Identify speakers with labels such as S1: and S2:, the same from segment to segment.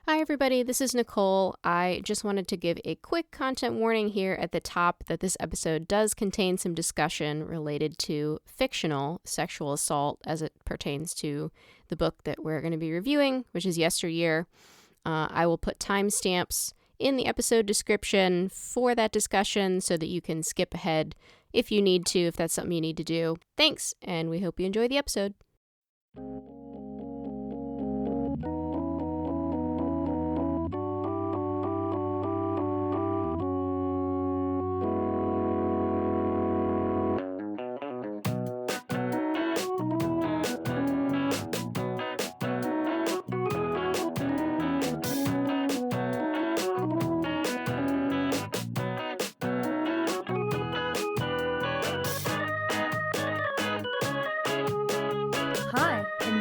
S1: Hi everybody, this is Nicole. I just wanted to give a quick content warning here at the top that this episode does contain some discussion related to fictional sexual assault as it pertains to the book that we're going to be reviewing, which is Yesteryear. I will put timestamps in the episode description for that discussion so that you can skip ahead if you need to, if that's something you need to do. Thanks, and we hope you enjoy the episode.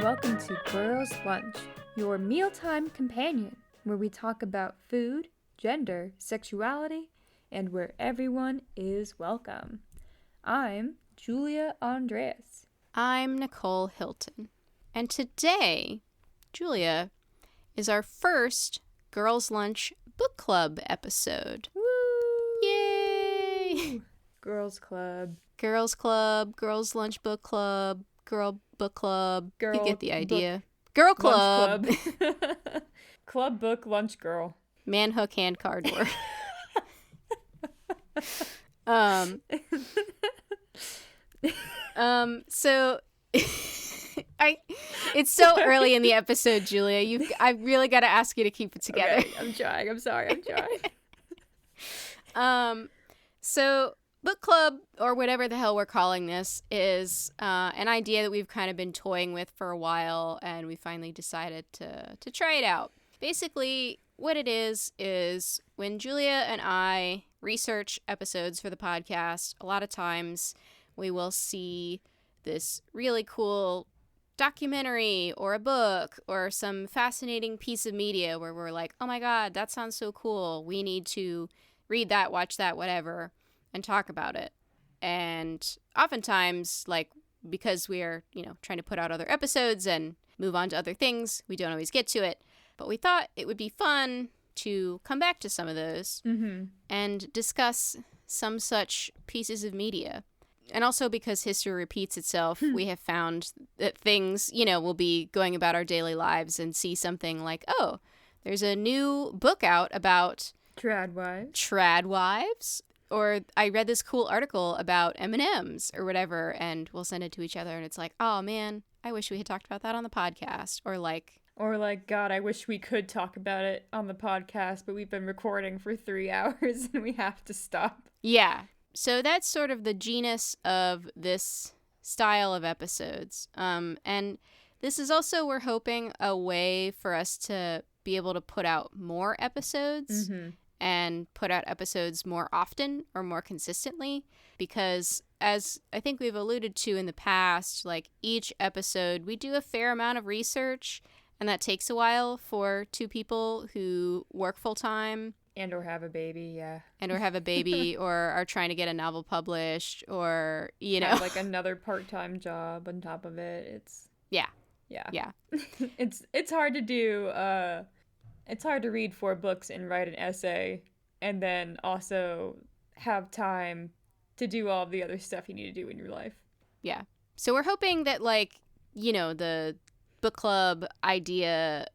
S2: Welcome to Girls' Lunch, your mealtime companion, where we talk about food, gender, sexuality, and where everyone is welcome. I'm Julia Andreas.
S1: I'm Nicole Hilton. And today, Julia, is our first Girls' Lunch book club episode.
S2: Woo!
S1: Yay!
S2: Girls Club.
S1: Girls Club, Girls' Lunch book club, Girl book club.
S2: Girl,
S1: you get the idea.
S2: Book,
S1: Girl club.
S2: club. Club book lunch girl.
S1: Man hook hand cardboard. So it's so early in the episode, Julia. I really got to ask you to keep it together.
S2: Okay, I'm trying. I'm sorry. I'm trying.
S1: So book club, or whatever the hell we're calling this, is an idea that we've kind of been toying with for a while, and we finally decided to try it out. Basically, what it is when Julia and I research episodes for the podcast, a lot of times we will see this really cool documentary or a book or some fascinating piece of media where we're like, oh my god, that sounds so cool. We need to read that, watch that, whatever, and talk about it. And oftentimes, because we are, trying to put out other episodes and move on to other things, we don't always get to it. But we thought it would be fun to come back to some of those and discuss some such pieces of media. And also because history repeats itself, we have found that things, will be going about our daily lives and see something like, oh, there's a new book out about Tradwives. Or I read this cool article about M&Ms or whatever, and we'll send it to each other, and it's like, oh man, I wish we had talked about that on the podcast. Or
S2: God, I wish we could talk about it on the podcast, but we've been recording for 3 hours and we have to stop.
S1: Yeah. So that's sort of the genus of this style of episodes. And this is also, we're hoping, a way for us to be able to put out more episodes. And put out episodes more often or more consistently, because as I think we've alluded to in the past, each episode we do a fair amount of research, and that takes a while for two people who work full time
S2: and or have a baby,
S1: or are trying to get a novel published, or
S2: have another part-time job on top of it. It's yeah. It's hard to do. It's hard to read 4 books and write an essay and then also have time to do all the other stuff you need to do in your life.
S1: Yeah. So we're hoping that, the book club idea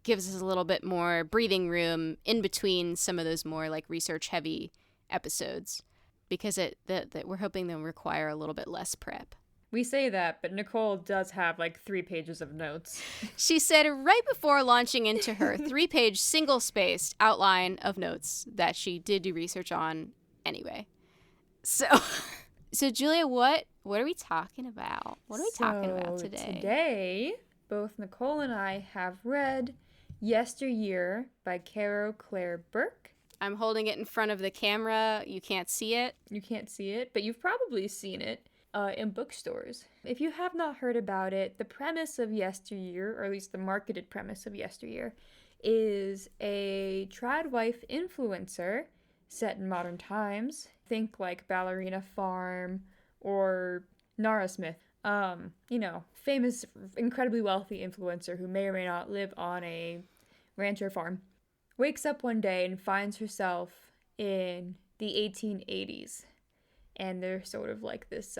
S1: gives us a little bit more breathing room in between some of those more, research-heavy episodes, because that we're hoping they'll require a little bit less prep.
S2: We say that, but Nicole does have 3 pages of notes.
S1: She said right before launching into her 3-page single-spaced outline of notes that she did do research on anyway. So Julia, what are we talking about? What are we talking about today?
S2: Today, both Nicole and I have read Yesteryear by Caro Claire Burke.
S1: I'm holding it in front of the camera. You can't see it.
S2: You can't see it, but you've probably seen it. In bookstores. If you have not heard about it, the premise of Yesteryear, or at least the marketed premise of Yesteryear, is a Tradwife influencer set in modern times. Think Ballerina Farm or Nara Smith. Famous, incredibly wealthy influencer who may or may not live on a rancher farm, wakes up one day and finds herself in the 1880s. And they're sort of like this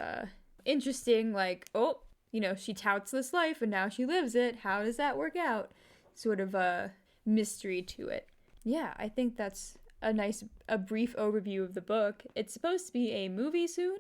S2: interesting, like, oh, you know, she touts this life and now she lives it. How does that work out? Sort of a mystery to it. Yeah, I think that's a brief overview of the book. It's supposed to be a movie soon,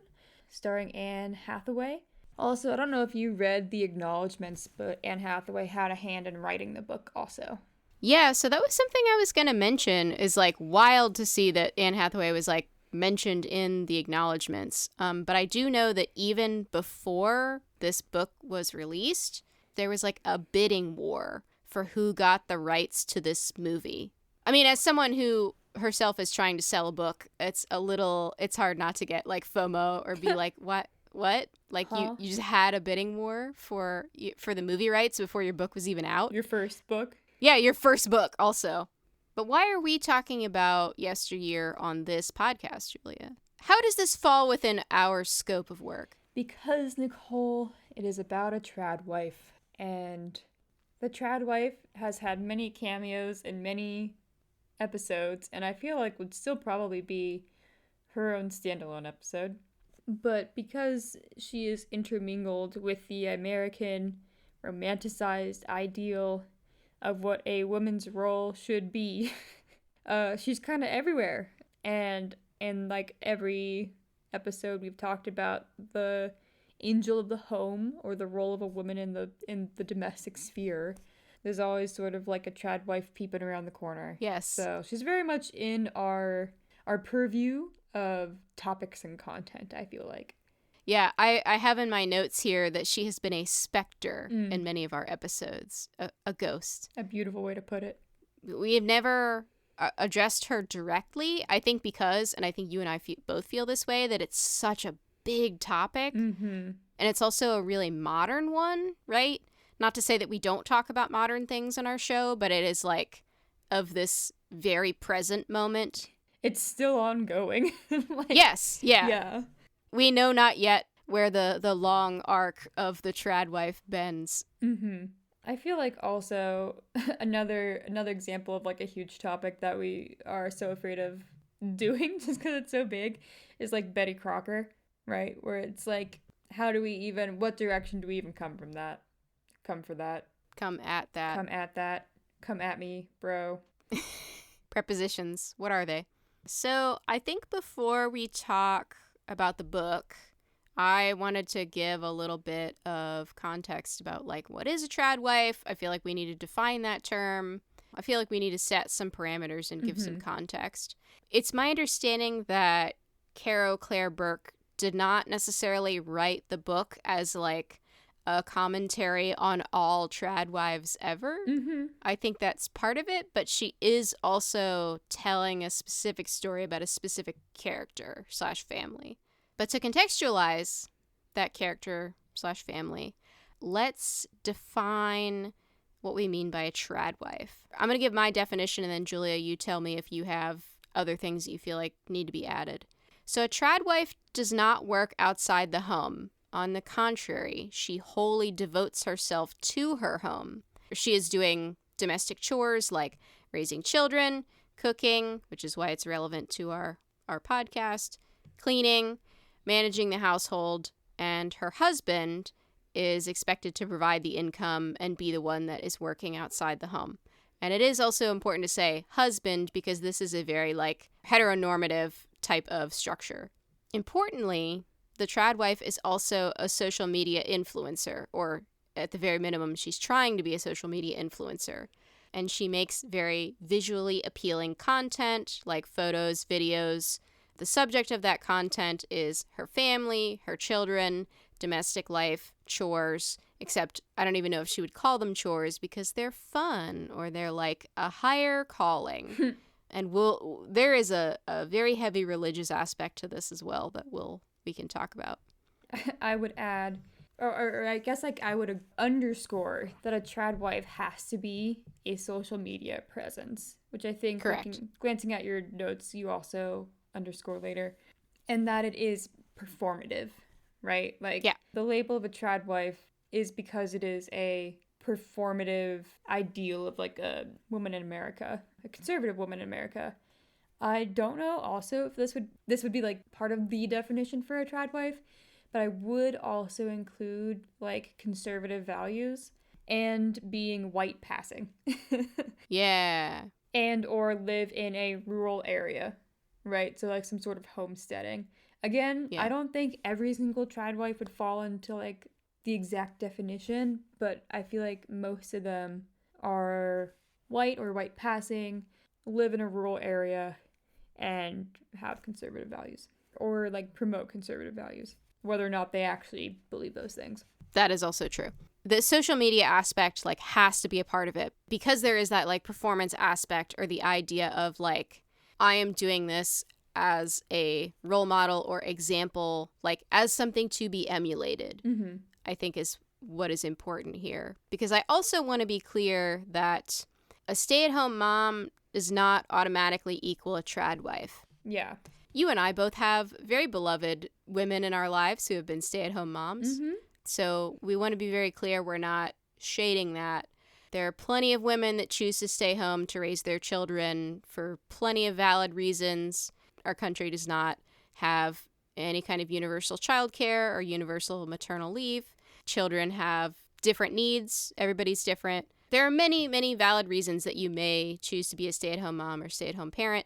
S2: starring Anne Hathaway. Also, I don't know if you read the acknowledgments, but Anne Hathaway had a hand in writing the book also.
S1: Yeah, so that was something I was going to mention, is like wild to see that Anne Hathaway was like mentioned in the acknowledgments. But I do know that even before this book was released, there was like a bidding war for who got the rights to this movie. I mean, as someone who herself is trying to sell a book, it's hard not to get like FOMO or be like, what? Like you just had a bidding war for the movie rights before your book was even out?
S2: Your first book?
S1: Yeah, your first book also. But why are we talking about Yesteryear on this podcast, Julia? How does this fall within our scope of work?
S2: Because, Nicole, it is about a tradwife. And the tradwife has had many cameos in many episodes, and I feel like would still probably be her own standalone episode. But because she is intermingled with the American romanticized ideal of what a woman's role should be, she's kind of everywhere. And in like every episode we've talked about the angel of the home, or the role of a woman in the domestic sphere. There's always sort of like a tradwife peeping around the corner.
S1: Yes.
S2: So she's very much in our purview of topics and content, I feel like.
S1: Yeah, I have in my notes here that she has been a specter in many of our episodes, a ghost.
S2: A beautiful way to put it.
S1: We have never addressed her directly, I think because, and I think you and I both feel this way, that it's such a big topic.
S2: Mm-hmm.
S1: And it's also a really modern one, right? Not to say that we don't talk about modern things on our show, but it is like of this very present moment.
S2: It's still ongoing.
S1: Like, yes, yeah.
S2: Yeah.
S1: We know not yet where the long arc of the tradwife bends.
S2: Mm-hmm. I feel like also another example of like a huge topic that we are so afraid of doing just because it's so big is like Betty Crocker, right? Where it's like, what direction do we even come from that? Come for that.
S1: Come at that.
S2: Come at that. Come at me, bro.
S1: Prepositions. What are they? So I think before we talk about the book, I wanted to give a little bit of context about like what is a tradwife. I feel like we need to define that term. I feel like we need to set some parameters and give some context. It's my understanding that Caro Claire Burke did not necessarily write the book as like a commentary on all tradwives ever.
S2: Mm-hmm.
S1: I think that's part of it, but she is also telling a specific story about a specific character / family. But to contextualize that character / family, let's define what we mean by a tradwife. I'm going to give my definition, and then Julia, you tell me if you have other things that you feel like need to be added. So a tradwife does not work outside the home. On the contrary, she wholly devotes herself to her home. She is doing domestic chores like raising children, cooking, which is why it's relevant to our podcast, cleaning, managing the household, and her husband is expected to provide the income and be the one that is working outside the home. And it is also important to say husband because this is a very like heteronormative type of structure. Importantly, the tradwife is also a social media influencer, or at the very minimum, she's trying to be a social media influencer. And she makes very visually appealing content like photos, videos. The subject of that content is her family, her children, domestic life, chores, except I don't even know if she would call them chores because they're fun or they're like a higher calling. And there is a very heavy religious aspect to this as well that we can talk about.
S2: I would add, or I guess like I would underscore that a tradwife has to be a social media presence, which I think, glancing at your notes, you also underscore later, and that it is performative, right? Like, yeah. The label of a tradwife is because it is a performative ideal of like a woman in America, a conservative woman in America. I don't know also if this would be like part of the definition for a tradwife, but I would also include like conservative values and being white passing.
S1: Yeah.
S2: And or live in a rural area, right? So like some sort of homesteading. Again,
S1: Yeah.
S2: I don't think every single tradwife would fall into like the exact definition, but I feel like most of them are white or white passing, live in a rural area, and have conservative values or like promote conservative values, whether or not they actually believe those things.
S1: That is also true. The social media aspect like has to be a part of it because there is that like performance aspect or the idea of like, I am doing this as a role model or example, like as something to be emulated, I think is what is important here. Because I also want to be clear that a stay-at-home mom does not automatically equal a tradwife.
S2: Yeah.
S1: You and I both have very beloved women in our lives who have been stay-at-home moms. So we want to be very clear we're not shading that. There are plenty of women that choose to stay home to raise their children for plenty of valid reasons. Our country does not have any kind of universal childcare or universal maternal leave. Children have different needs. Everybody's different. There are many, many valid reasons that you may choose to be a stay-at-home mom or stay-at-home parent.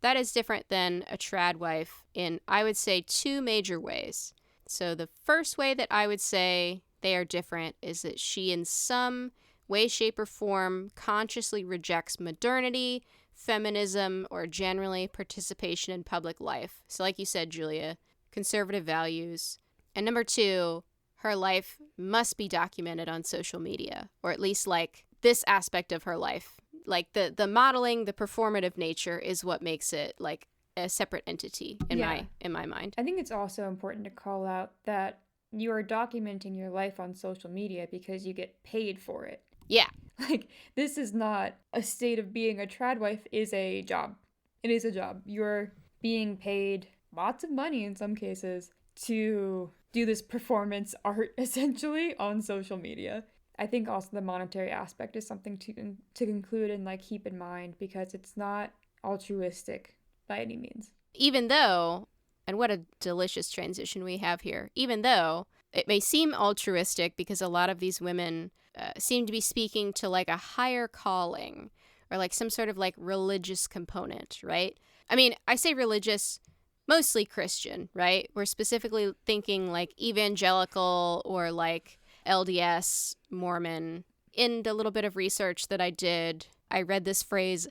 S1: That is different than a tradwife in, I would say, two major ways. So the first way that I would say they are different is that she in some way, shape, or form consciously rejects modernity, feminism, or generally participation in public life. So like you said, Julia, conservative values. And number two, her life must be documented on social media, or at least like this aspect of her life. Like the modeling, the performative nature is what makes it like a separate entity in my mind.
S2: I think it's also important to call out that you are documenting your life on social media because you get paid for it.
S1: Yeah.
S2: Like, this is not a state of being a tradwife is a job. It is a job. You're being paid lots of money in some cases to do this performance art essentially on social media. I think also the monetary aspect is something to conclude and like keep in mind because it's not altruistic by any means.
S1: Even though, and what a delicious transition we have here, even though it may seem altruistic because a lot of these women seem to be speaking to like a higher calling or like some sort of like religious component, right? I mean, I say religious, mostly Christian, right? We're specifically thinking like evangelical or like LDS, Mormon. In the little bit of research that I did, I read this phrase,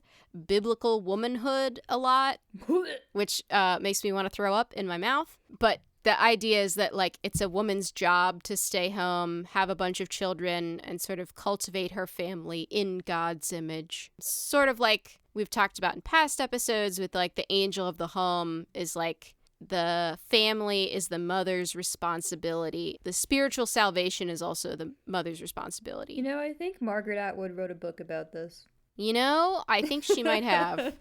S1: biblical womanhood, a lot, which makes me want to throw up in my mouth. But the idea is that, like, it's a woman's job to stay home, have a bunch of children, and sort of cultivate her family in God's image. Sort of like we've talked about in past episodes with, like, the angel of the home is, like, the family is the mother's responsibility. The spiritual salvation is also the mother's responsibility.
S2: You know, I think Margaret Atwood wrote a book about this.
S1: You know, I think she might have.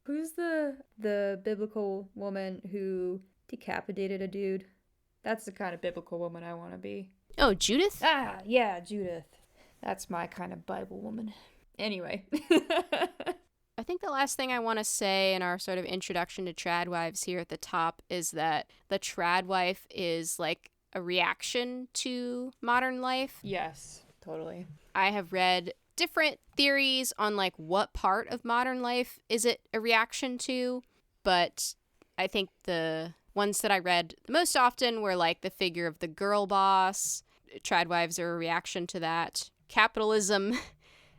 S2: Who's the biblical woman who decapitated a dude? That's the kind of biblical woman I want to be.
S1: Oh, Judith?
S2: Ah, yeah, Judith. That's my kind of Bible woman. Anyway.
S1: I think the last thing I want to say in our sort of introduction to tradwives here at the top is that the tradwife is like a reaction to modern life.
S2: Yes, totally.
S1: I have read different theories on like what part of modern life is it a reaction to, but I think the ones that I read most often were like the figure of the girl boss. Tradwives are a reaction to that. Capitalism,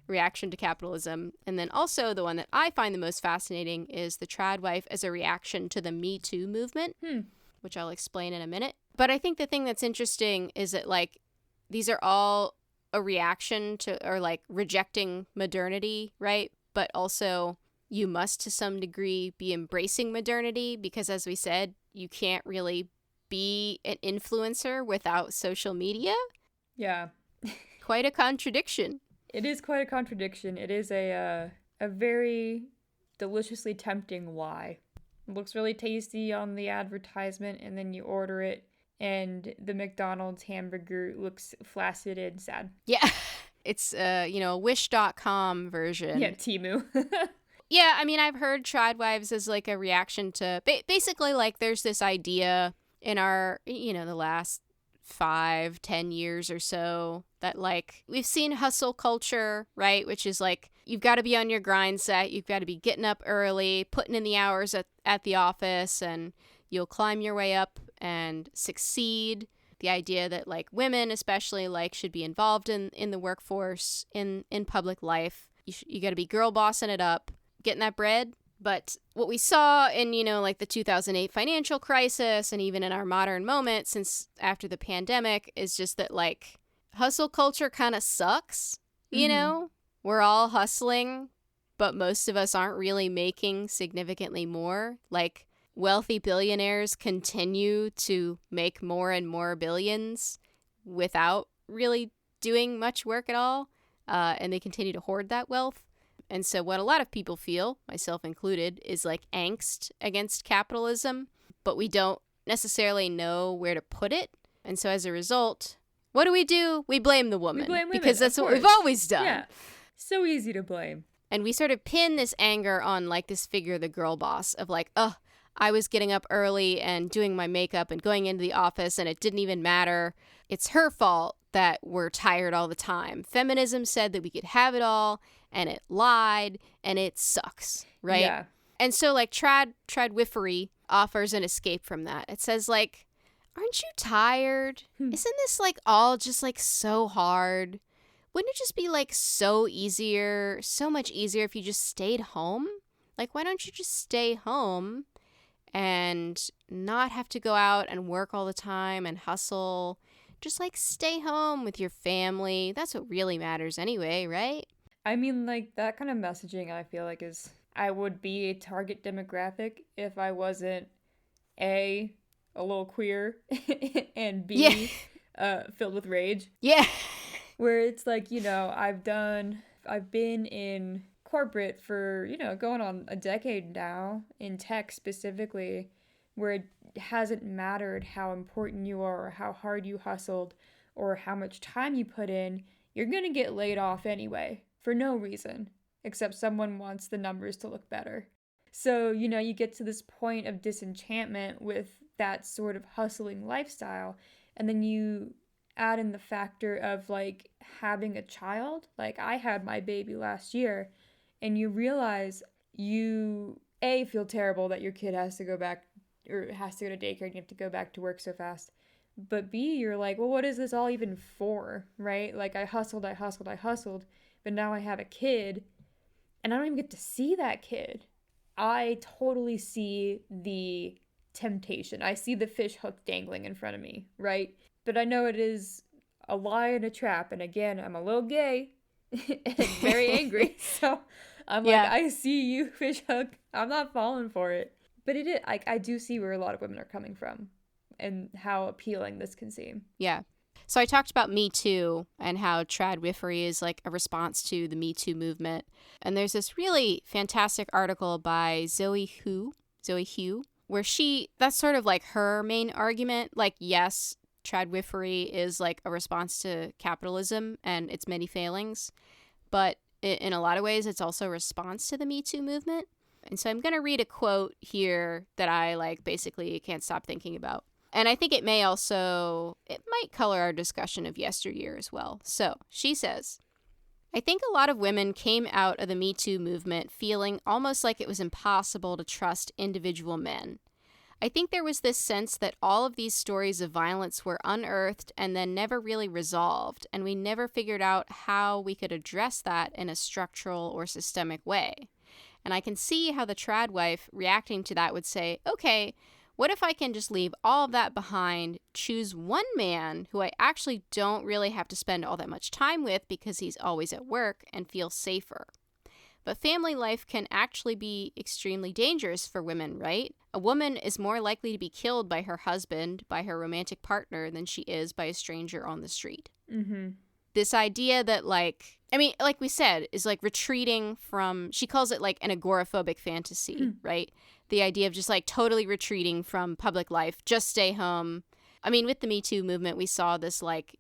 S1: reaction to capitalism. And then also the one that I find the most fascinating is the tradwife as a reaction to the Me Too movement, which I'll explain in a minute. But I think the thing that's interesting is that like these are all a reaction to or like rejecting modernity, right? But also you must to some degree be embracing modernity because as we said, you can't really be an influencer without social media.
S2: Yeah.
S1: Quite a contradiction.
S2: It is quite a contradiction. It is a very deliciously tempting lie. It looks really tasty on the advertisement and then you order it and the McDonald's hamburger looks flaccid and sad.
S1: Yeah. It's, a wish.com version.
S2: Yeah, Temu.
S1: Yeah, I mean, I've heard Tradwives as like a reaction to basically like there's this idea in our, the last 5-10 years or so that like we've seen hustle culture, right? Which is like you've got to be on your grind set. You've got to be getting up early, putting in the hours at the office, and you'll climb your way up and succeed. The idea that like women especially like should be involved in the workforce, in public life. You got to be girl bossing it up, getting that bread. But what we saw in, like the 2008 financial crisis and even in our modern moment since after the pandemic is just that like hustle culture kind of sucks, We're all hustling, but most of us aren't really making significantly more. Like wealthy billionaires continue to make more and more billions without really doing much work at all, and they continue to hoard that wealth. And so what a lot of people feel, myself included, is like angst against capitalism, but we don't necessarily know where to put it. And so as a result, what do? We blame the woman.
S2: We blame women,
S1: because that's what we've always done.
S2: Yeah. So easy to blame.
S1: And we sort of pin this anger on like this figure, the girl boss, of like, I was getting up early and doing my makeup and going into the office and it didn't even matter. It's her fault that we're tired all the time. Feminism said that we could have it all, and it lied, and it sucks, right?
S2: Yeah.
S1: And so like Tradwifery offers an escape from that. It says like, aren't you tired? Isn't this like all just like so hard? Wouldn't it just be like so much easier if you just stayed home? Like, why don't you just stay home and not have to go out and work all the time and hustle? Just like stay home with your family. That's what really matters anyway, right?
S2: I mean, like that kind of messaging I feel like is I would be a target demographic if I wasn't a little queer and B filled with rage.
S1: Yeah.
S2: Where it's like, I've been in corporate for, going on a decade now, in tech specifically, where it hasn't mattered how important you are or how hard you hustled or how much time you put in, you're going to get laid off anyway for no reason except someone wants the numbers to look better. So, you get to this point of disenchantment with that sort of hustling lifestyle, and then you add in the factor of like having a child. Like I had my baby last year, and you realize you feel terrible that your kid has to go back or has to go to daycare and you have to go back to work so fast. But B, you're like, well, what is this all even for, right? Like I hustled, but now I have a kid and I don't even get to see that kid. I totally see the temptation. I see the fish hook dangling in front of me, right? But I know it is a lie and a trap. And again, I'm a little gay and very angry. So I'm like, I see you, fish hook. I'm not falling for it. But it is, I do see where a lot of women are coming from and how appealing this can seem.
S1: Yeah. So I talked about Me Too and how Tradwifery is like a response to the Me Too movement. And there's this really fantastic article by Zoe Hu, where that's sort of like her main argument. Like, yes, Tradwifery is like a response to capitalism and its many failings. But in a lot of ways, it's also a response to the Me Too movement. And so I'm going to read a quote here that I like basically can't stop thinking about. And I think it might color our discussion of yesteryear as well. So she says, I think a lot of women came out of the Me Too movement feeling almost like it was impossible to trust individual men. I think there was this sense that all of these stories of violence were unearthed and then never really resolved, and we never figured out how we could address that in a structural or systemic way. And I can see how the Tradwife reacting to that would say, okay, what if I can just leave all of that behind, choose one man who I actually don't really have to spend all that much time with because he's always at work, and feel safer? But family life can actually be extremely dangerous for women, right? A woman is more likely to be killed by her husband, by her romantic partner, than she is by a stranger on the street.
S2: Mm-hmm.
S1: This idea that, like we said, is like retreating from, she calls it like an agoraphobic fantasy, right? The idea of just like totally retreating from public life, just stay home, I mean, with the Me Too movement, we saw this like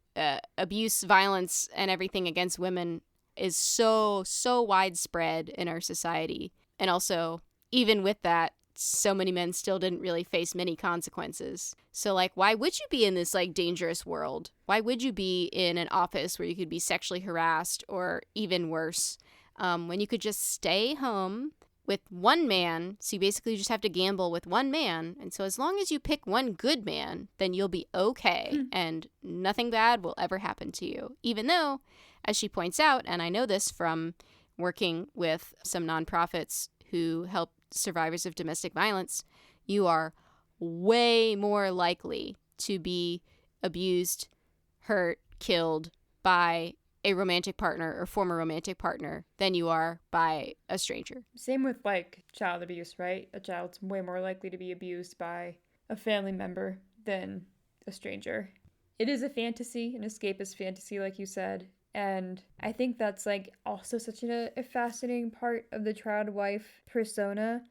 S1: abuse, violence, and everything against women is so widespread in our society. And also, even with that, so many men still didn't really face many consequences. So, like, why would you be in this, like, dangerous world? Why would you be in an office where you could be sexually harassed or even worse when you could just stay home with one man? So you basically just have to gamble with one man. And so as long as you pick one good man, then you'll be okay and nothing bad will ever happen to you. Even though, as she points out, and I know this from working with some nonprofits who help survivors of domestic violence, you are way more likely to be abused, hurt, killed by a romantic partner or former romantic partner than you are by a stranger.
S2: Same with like child abuse, right? A child's way more likely to be abused by a family member than a stranger. It is a fantasy, an escapist fantasy, like you said. And I think that's like also such a fascinating part of the Tradwife persona,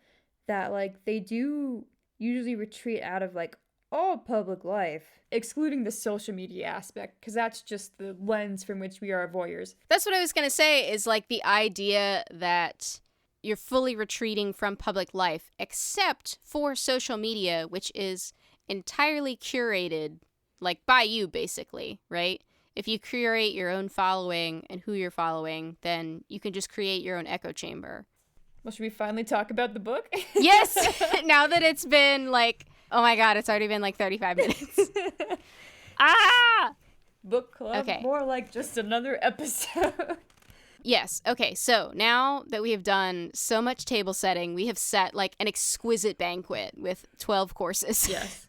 S2: that like they do usually retreat out of like all public life, excluding the social media aspect, because that's just the lens from which we are voyeurs.
S1: That's what I was going to say, is like the idea that you're fully retreating from public life, except for social media, which is entirely curated, like by you basically, right? If you curate your own following and who you're following, then you can just create your own echo chamber.
S2: Well, should we finally talk about the book?
S1: Yes! Now that it's been like, oh my god, it's already been like 35 minutes.
S2: Book club,
S1: okay.
S2: More like just another episode.
S1: Yes, okay, so now that we have done so much table setting, we have set like an exquisite banquet with 12 courses.
S2: Yes.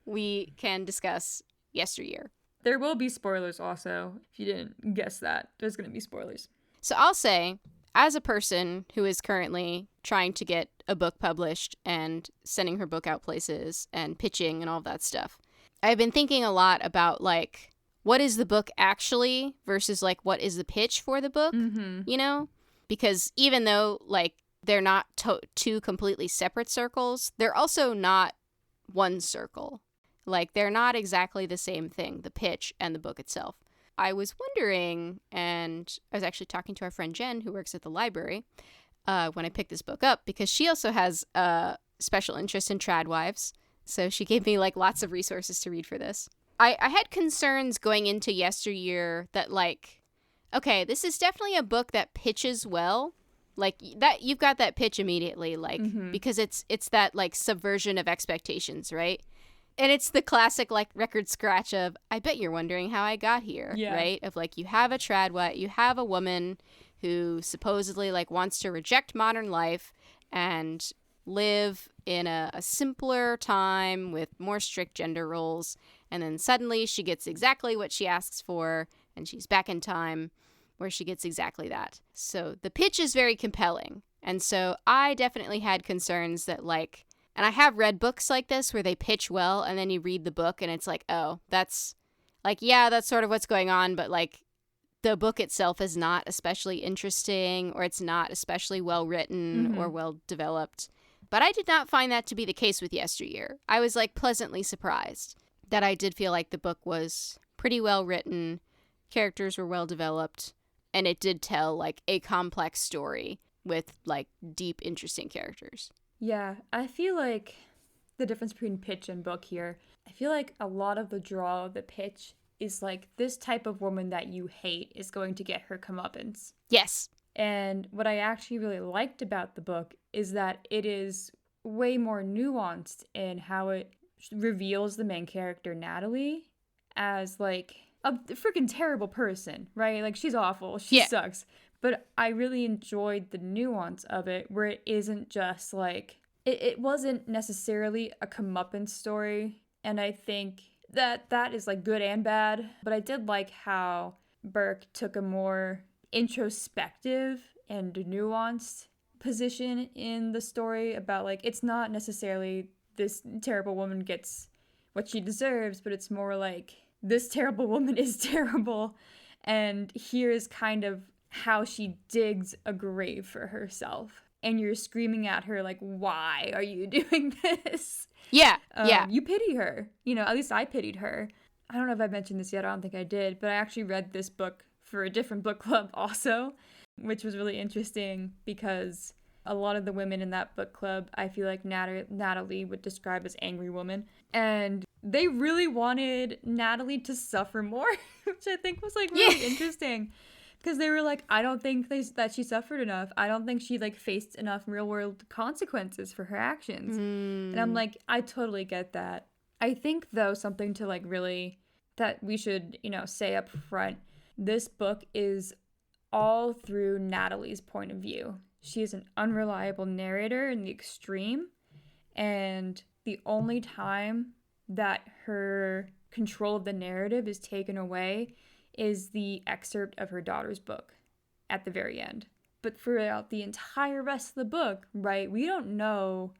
S1: We can discuss Yesteryear.
S2: There will be spoilers also. If you didn't guess that, there's going to be spoilers.
S1: So I'll say, as a person who is currently trying to get a book published and sending her book out places and pitching and all that stuff, I've been thinking a lot about, like, what is the book actually versus, like, what is the pitch for the book, you know? Because even though, like, they're not two completely separate circles, they're also not one circle. Like, they're not exactly the same thing, the pitch and the book itself. I was wondering, and I was actually talking to our friend Jen, who works at the library, when I picked this book up, because she also has a special interest in Tradwives. So she gave me, like, lots of resources to read for this. I had concerns going into Yesteryear that, like, okay, this is definitely a book that pitches well. Like, that you've got that pitch immediately, like, because it's that, like, subversion of expectations, right? And it's the classic, like, record scratch of, I bet you're wondering how I got here, right? Of, like, you have a Tradwife, you have a woman who supposedly, like, wants to reject modern life and live in a simpler time with more strict gender roles. And then suddenly she gets exactly what she asks for, and she's back in time where she gets exactly that. So the pitch is very compelling. And so I definitely had concerns that, like, and I have read books like this where they pitch well and then you read the book and it's like, oh, that's like, yeah, that's sort of what's going on. But, like, the book itself is not especially interesting, or it's not especially well written or well developed. But I did not find that to be the case with Yesteryear. I was, like, pleasantly surprised that I did feel like the book was pretty well written, characters were well developed, and it did tell, like, a complex story with, like, deep, interesting characters.
S2: Yeah, I feel like the difference between pitch and book here, I feel like a lot of the draw of the pitch is, like, this type of woman that you hate is going to get her comeuppance.
S1: Yes.
S2: And what I actually really liked about the book is that it is way more nuanced in how it reveals the main character, Natalie, as, like, a freaking terrible person, right? Like, she's awful. She sucks. But I really enjoyed the nuance of it, where it isn't just, like, it wasn't necessarily a comeuppance story. And I think that is, like, good and bad. But I did like how Burke took a more introspective and nuanced position in the story about, like, it's not necessarily this terrible woman gets what she deserves, but it's more like, this terrible woman is terrible, and here's kind of how she digs a grave for herself. and you're screaming at her, like, why are you doing this?
S1: Yeah.
S2: You pity her. At least I pitied her. I don't know if I mentioned this yet. I don't think I did. But I actually read this book for a different book club also, which was really interesting because a lot of the women in that book club, I feel like Natalie would describe as angry women. And they really wanted Natalie to suffer more, which I think was like really interesting. Because they were like, I don't think that she suffered enough. I don't think she like faced enough real world consequences for her actions. And I'm like, I totally get that. I think though, something to like really that we should, say up front, this book is all through Natalie's point of view. She is an unreliable narrator in the extreme. And the only time that her control of the narrative is taken away is the excerpt of her daughter's book at the very end. But throughout the entire rest of the book, right, we don't know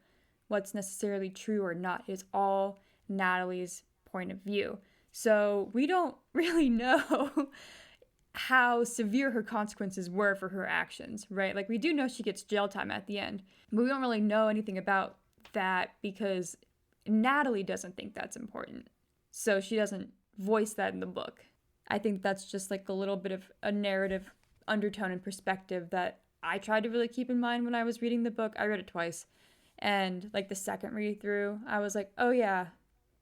S2: what's necessarily true or not. It's all Natalie's point of view. So we don't really know how severe her consequences were for her actions, right? Like, we do know she gets jail time at the end, but we don't really know anything about that because Natalie doesn't think that's important. So she doesn't voice that in the book. I think that's just like a little bit of a narrative undertone and perspective that I tried to really keep in mind when I was reading the book. I read it twice. And like the second read through, I was like, oh yeah,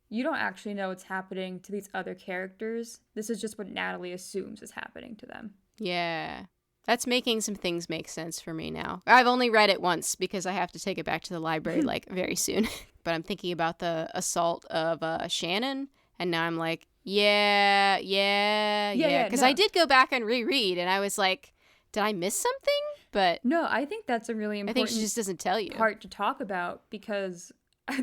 S2: you don't actually know what's happening to these other characters. This is just what Natalie assumes is happening to them.
S1: Yeah. That's making some things make sense for me now. I've only read it once because I have to take it back to the library like very soon. But I'm thinking about the assault of Shannon. And now I'm like, yeah. Because I did go back and reread, and I was like, did I miss something? But
S2: no, I think that's a really important
S1: I think she just doesn't tell you.
S2: Part to talk about, because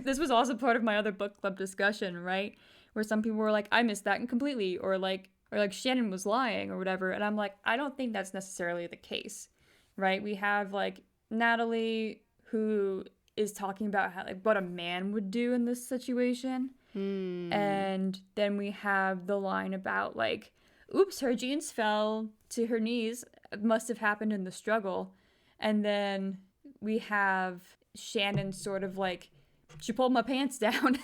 S2: this was also part of my other book club discussion, right? Where some people were like, I missed that completely, or like Shannon was lying or whatever. And I'm like, I don't think that's necessarily the case, right? We have like Natalie who is talking about how, like, what a man would do in this situation. And then we have the line about like, oops, her jeans fell to her knees. It must have happened in the struggle. And then we have Shannon sort of like, she pulled my pants down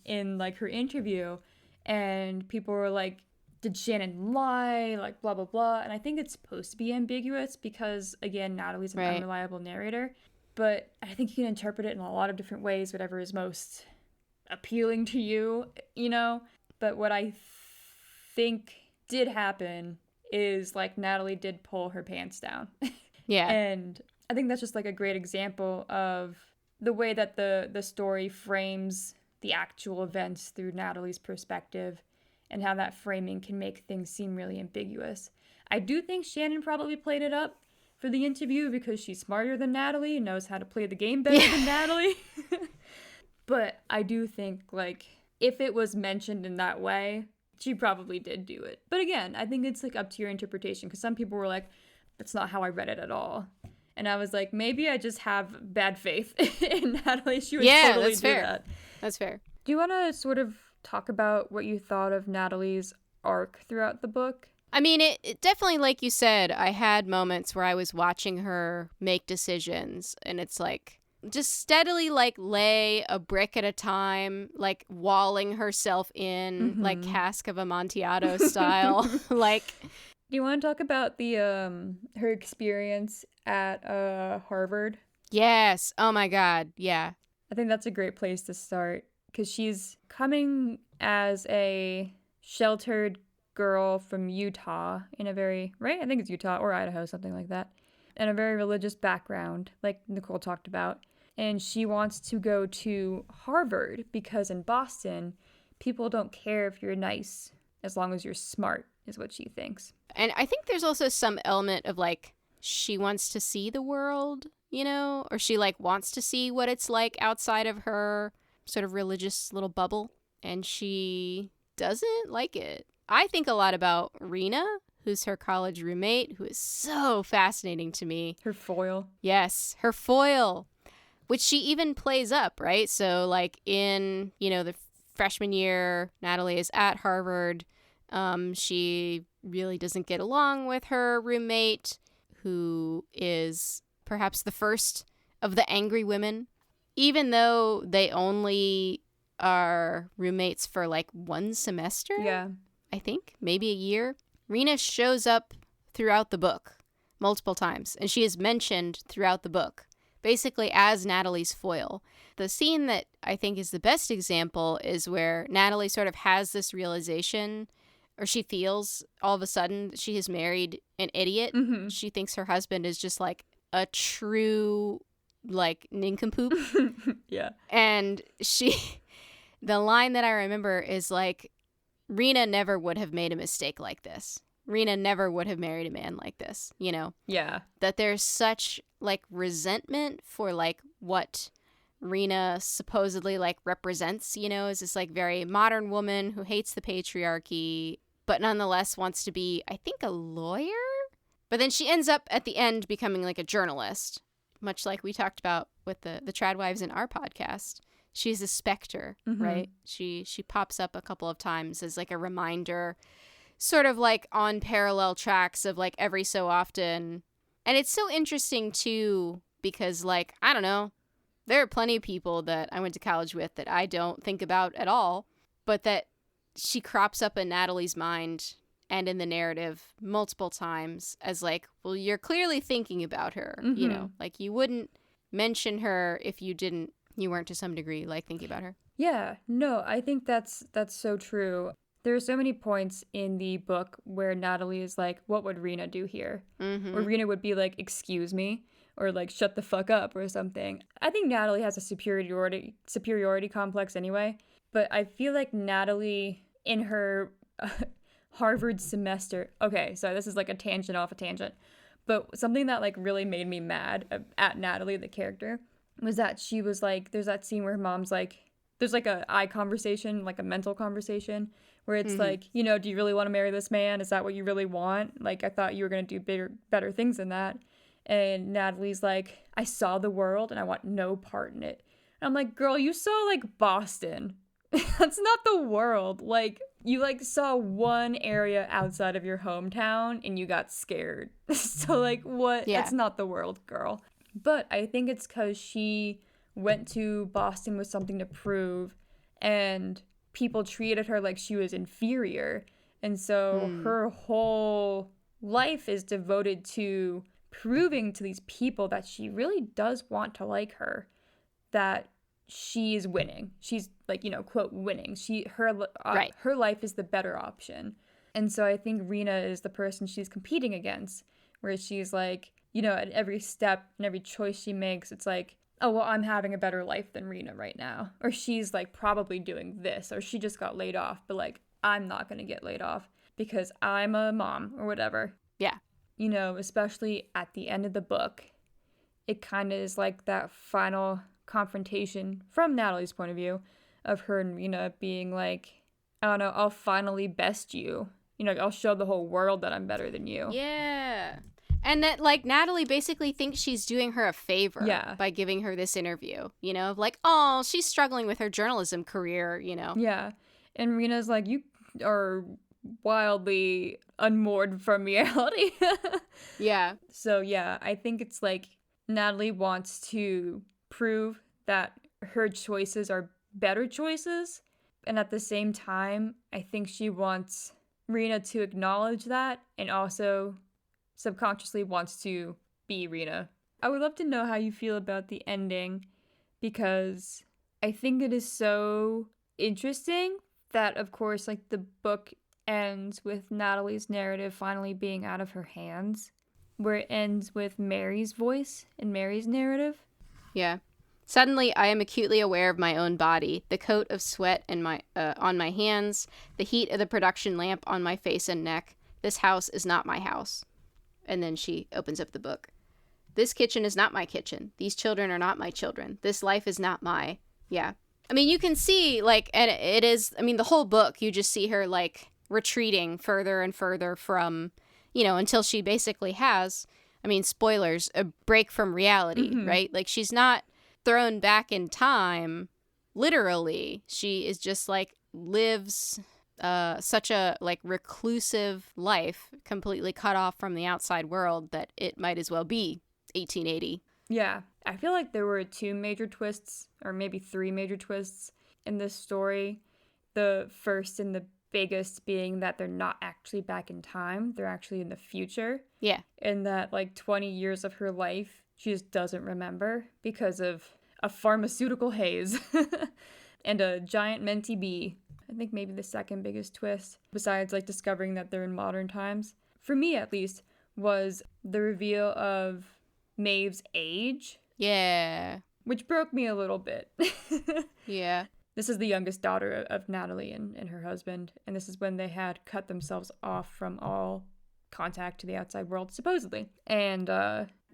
S2: in like her interview. And people were like, did Shannon lie? Like, blah, blah, blah. And I think it's supposed to be ambiguous because, again, Natalie's an unreliable narrator. But I think you can interpret it in a lot of different ways, whatever is most appealing to you, But what I think did happen is like Natalie did pull her pants down.
S1: Yeah.
S2: And I think that's just like a great example of the way that the story frames the actual events through Natalie's perspective and how that framing can make things seem really ambiguous. I do think Shannon probably played it up for the interview because she's smarter than Natalie and knows how to play the game better than Natalie. But I do think, like, if it was mentioned in that way, she probably did do it. But again, I think it's, like, up to your interpretation, because some people were like, that's not how I read it at all. And I was like, maybe I just have bad faith in Natalie. She would totally do that.
S1: That's fair.
S2: Do you want to sort of talk about what you thought of Natalie's arc throughout the book?
S1: I mean, it definitely, like you said, I had moments where I was watching her make decisions, and it's like, just steadily, like, lay a brick at a time, like, walling herself in, like, Cask of Amontillado style. Like,
S2: do you want to talk about the her experience at Harvard?
S1: Yes. Oh, my God. Yeah.
S2: I think that's a great place to start, because she's coming as a sheltered girl from Utah in a very, right? I think it's Utah or Idaho, something like that. And a very religious background, like Nicole talked about. And she wants to go to Harvard because in Boston, people don't care if you're nice as long as you're smart, is what she thinks.
S1: And I think there's also some element of, like, she wants to see the world, or she, like, wants to see what it's like outside of her sort of religious little bubble. And she doesn't like it. I think a lot about Rena, who's her college roommate, who is so fascinating to me.
S2: Her foil.
S1: Yes, her foil, which she even plays up, right? So, like, in, the freshman year, Natalie is at Harvard. She really doesn't get along with her roommate, who is perhaps the first of the angry women. Even though they only are roommates for like one semester,
S2: Yeah.
S1: I think, maybe a year, Rena shows up throughout the book multiple times, and she is mentioned throughout the book, basically as Natalie's foil. The scene that I think is the best example is where Natalie sort of has this realization, or she feels all of a sudden she has married an idiot.
S2: Mm-hmm.
S1: She thinks her husband is just like a true like nincompoop.
S2: Yeah.
S1: And the line that I remember is like, Rena never would have made a mistake like this. Rena never would have married a man like this, you know?
S2: Yeah.
S1: That there's such like resentment for like what Rena supposedly like represents, you know, as this like very modern woman who hates the patriarchy, but nonetheless wants to be, I think, a lawyer? But then she ends up at the end becoming like a journalist, much like we talked about with the Tradwives in our podcast. She's a Specter, right? She pops up a couple of times as like a reminder, sort of like on parallel tracks of like every so often. And it's so interesting too, because like, I don't know, there are plenty of people that I went to college with that I don't think about at all, but that she crops up in Natalie's mind and in the narrative multiple times as like, well, you're clearly thinking about her, you know, like you wouldn't mention her if you weren't to some degree like thinking about her.
S2: Yeah, no, I think that's so true. There are so many points in the book where Natalie is like, what would Rena do here? Where Rena would be like, excuse me, or like, shut the fuck up or something. I think Natalie has a superiority complex anyway, but I feel like Natalie in her Harvard semester, okay, so this is like a tangent off a tangent, but something that like really made me mad at Natalie, the character, was that she was like, there's that scene where her mom's like, there's like a eye conversation, like a mental conversation, where it's like, you know, do you really want to marry this man? Is that what you really want? Like, I thought you were going to do better things than that. And Natalie's like, I saw the world and I want no part in it. And I'm like, girl, you saw like Boston. That's not the world. Like, you like saw one area outside of your hometown and you got scared. So like, what?
S1: Yeah.
S2: That's not the world, girl. But I think it's because she went to Boston with something to prove, and people treated her like she was inferior. And so her whole life is devoted to proving to these people that she really does want to like her, that she is winning. She's like, you know, quote, winning. Her life is the better option. And so I think Rena is the person she's competing against, where she's like, you know, at every step and every choice she makes, it's like, oh, well, I'm having a better life than Rena right now. Or she's like probably doing this, or she just got laid off, but like, I'm not going to get laid off because I'm a mom or whatever.
S1: Yeah.
S2: You know, especially at the end of the book, it kind of is like that final confrontation from Natalie's point of view of her and Rena being like, I don't know, I'll finally best you. You know, I'll show the whole world that I'm better than you.
S1: Yeah. And that, like, Natalie basically thinks she's doing her a favor by giving her this interview, you know, like, oh, she's struggling with her journalism career, you know.
S2: Yeah. And Rena's like, you are wildly unmoored from reality.
S1: Yeah.
S2: So, yeah, I think it's like Natalie wants to prove that her choices are better choices. And at the same time, I think she wants Rena to acknowledge that and also subconsciously wants to be Rena. I would love to know how you feel about the ending, because I think it is so interesting that, of course, like the book ends with Natalie's narrative finally being out of her hands, where it ends with Mary's voice and Mary's narrative.
S1: Yeah. Suddenly, I am acutely aware of my own body, the coat of sweat on my hands, the heat of the production lamp on my face and neck. This house is not my house. And then she opens up the book. This kitchen is not my kitchen. These children are not my children. This life is not my... Yeah. I mean, you can see, like, and it is... I mean, the whole book, you just see her, like, retreating further and further from, you know, until she basically has, I mean, spoilers, a break from reality, right? Like, she's not thrown back in time, literally. She is just, like, lives... such a like reclusive life, completely cut off from the outside world, that it might as well be 1880.
S2: Yeah. I feel like there were 2 major twists, or maybe 3 major twists in this story. The first and the biggest being that they're not actually back in time. They're actually in the future.
S1: Yeah.
S2: And that, like, 20 years of her life, she just doesn't remember because of a pharmaceutical haze and a giant mentee bee. I think maybe the second biggest twist, besides, like, discovering that they're in modern times, for me at least, was the reveal of Maeve's age.
S1: Yeah.
S2: Which broke me a little bit.
S1: Yeah.
S2: This is the youngest daughter of Natalie and her husband, and this is when they had cut themselves off from all contact to the outside world, supposedly. And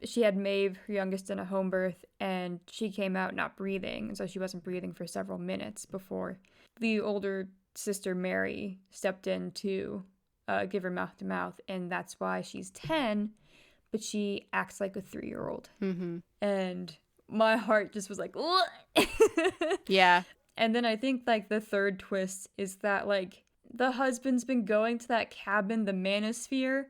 S2: she had Maeve, her youngest, in a home birth, and she came out not breathing, and so she wasn't breathing for several minutes before the older sister, Mary, stepped in to give her mouth-to-mouth, and that's why she's 10, but she acts like a 3-year-old.
S1: Mm-hmm.
S2: And my heart just was like,
S1: yeah.
S2: And then I think, like, the third twist is that, like, the husband's been going to that cabin, the Manosphere,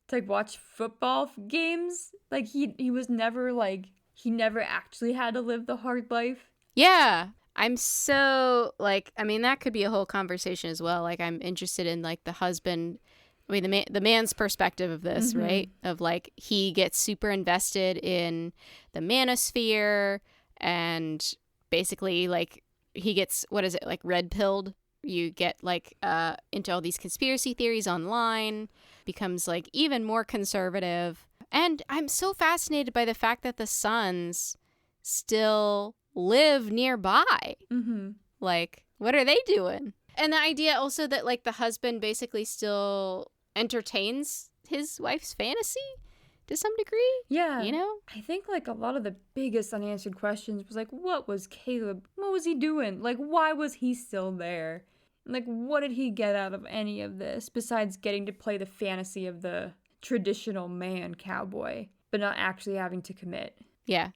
S2: to, like, watch football games. Like, he was never, like, he never actually had to live the hard life.
S1: Yeah. I'm so, like, I mean, that could be a whole conversation as well. Like, I'm interested in, like, the husband, I mean, the man's perspective of this,
S2: Mm-hmm.
S1: right? Of, like, he gets super invested in the Manosphere and basically, like, he gets, what is it, like, red-pilled? You get, like, into all these conspiracy theories online, becomes, like, even more conservative. And I'm so fascinated by the fact that the sons still live nearby.
S2: Mm-hmm.
S1: Like, what are they doing? And the idea also that, like, the husband basically still entertains his wife's fantasy to some degree.
S2: Yeah.
S1: You know?
S2: I think, like, a lot of the biggest unanswered questions was, like, what was Caleb? What was he doing? Like, why was he still there? Like, what did he get out of any of this besides getting to play the fantasy of the traditional man cowboy, but not actually having to commit?
S1: Yeah.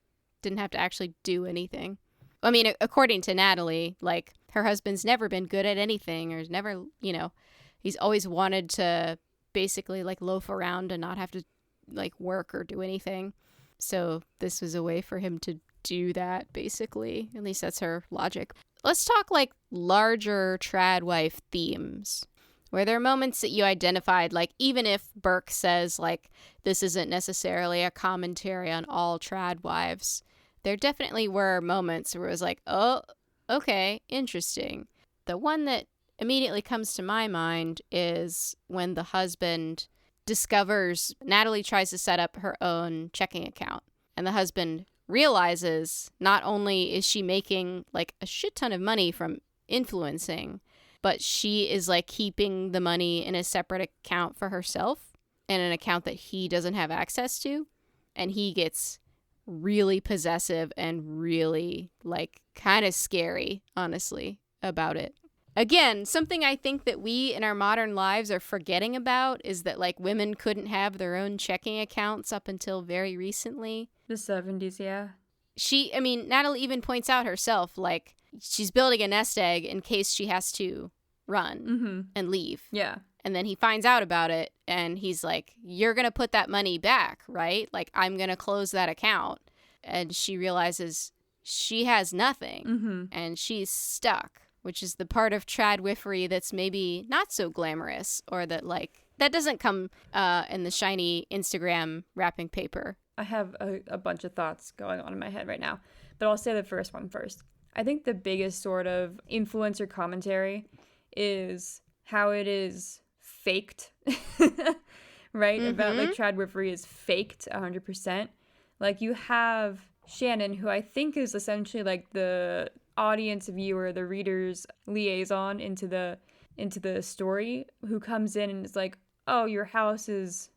S1: Didn't have to actually do anything. I mean, according to Natalie, like, her husband's never been good at anything, or never, you know, he's always wanted to basically, like, loaf around and not have to, like, work or do anything. So this was a way for him to do that, basically. At least that's her logic. Let's talk, like, larger Tradwife themes. Were there moments that you identified, like, even if Burke says, like, this isn't necessarily a commentary on all Tradwives, there definitely were moments where it was like, oh, okay, interesting. The one that immediately comes to my mind is when the husband discovers Natalie tries to set up her own checking account, and the husband realizes not only is she making, like, a shit ton of money from influencing, but she is, like, keeping the money in a separate account for herself, and an account that he doesn't have access to, and he gets really possessive and really, like, kind of scary, honestly, about it. Again, something I think that we in our modern lives are forgetting about is that, like, women couldn't have their own checking accounts up until very recently.
S2: The 70s, yeah.
S1: Natalie even points out herself, like, she's building a nest egg in case she has to run and leave.
S2: Yeah.
S1: And then he finds out about it, and he's like, you're going to put that money back, right? Like, I'm going to close that account. And she realizes she has nothing, and she's stuck, which is the part of Tradwifery that's maybe not so glamorous, or that, like, that doesn't come in the shiny Instagram wrapping paper.
S2: I have a bunch of thoughts going on in my head right now, but I'll say the first one first. I think the biggest sort of influencer commentary is how it is faked, right? About, like, Tradwifery is faked 100%. Like, you have Shannon, who I think is essentially, like, the audience viewer, the reader's liaison into the story, who comes in and is like, oh, your house is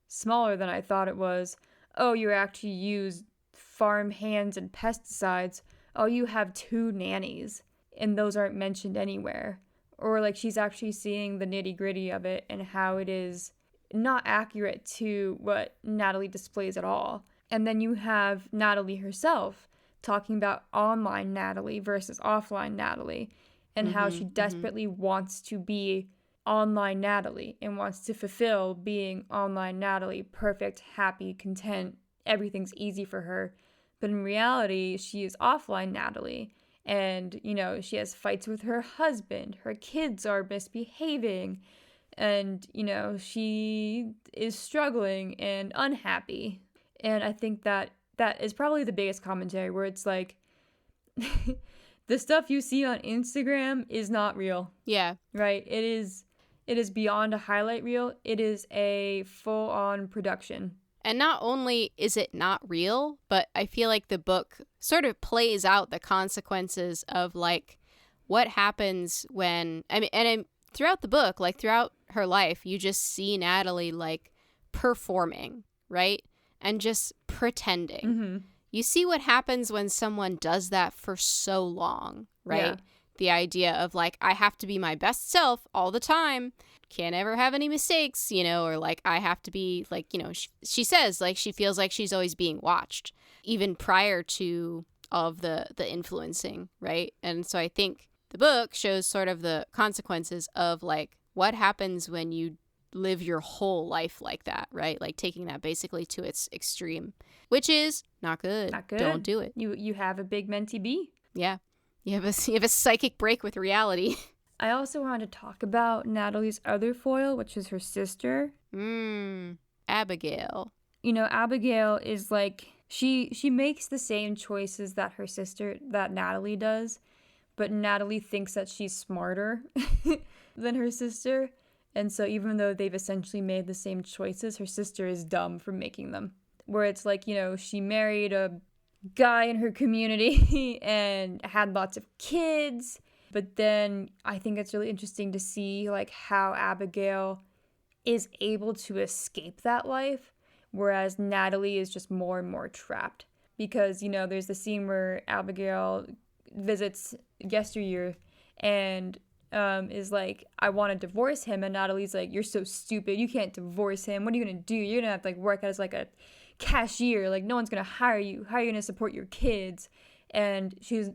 S2: smaller than I thought it was. Oh, you actually use farm hands and pesticides. Oh, you have 2 nannies, and those aren't mentioned anywhere. Or, like, she's actually seeing the nitty-gritty of it and how it is not accurate to what Natalie displays at all. And then you have Natalie herself talking about online Natalie versus offline Natalie, and how she desperately wants to be online Natalie and wants to fulfill being online Natalie, perfect, happy, content, everything's easy for her. But in reality, she is offline Natalie. And, she has fights with her husband. Her kids are misbehaving. And, she is struggling and unhappy. And I think that is probably the biggest commentary, where it's like, the stuff you see on Instagram is not real.
S1: Yeah.
S2: Right? It is beyond a highlight reel. It is a full-on production.
S1: And not only is it not real, but I feel like the book sort of plays out the consequences of, like, what happens when, throughout the book, like, throughout her life, you just see Natalie, like, performing, right? And just pretending.
S2: Mm-hmm.
S1: You see what happens when someone does that for so long, right?
S2: Yeah.
S1: The idea of, like, I have to be my best self all the time. Can't ever have any mistakes, or, like, I have to be, like, she says, like, she feels like she's always being watched, even prior to all of the influencing, right? And so I think the book shows sort of the consequences of, like, what happens when you live your whole life like that, right? Like, taking that basically to its extreme, which is not good.
S2: Not good.
S1: Don't do it.
S2: You have a big mentee B.
S1: Yeah. You have a psychic break with reality.
S2: I also wanted to talk about Natalie's other foil, which is her sister.
S1: Abigail.
S2: Abigail is like, she makes the same choices that her sister, that Natalie does, but Natalie thinks that she's smarter than her sister. And so even though they've essentially made the same choices, her sister is dumb for making them. Where it's like, she married a guy in her community and had lots of kids. But then I think it's really interesting to see, like, how Abigail is able to escape that life, whereas Natalie is just more and more trapped. Because, there's the scene where Abigail visits Yesteryear and is like, I want to divorce him. And Natalie's like, you're so stupid. You can't divorce him. What are you going to do? You're going to have to, like, work as, like, a cashier. Like, no one's going to hire you. How are you going to support your kids? And she's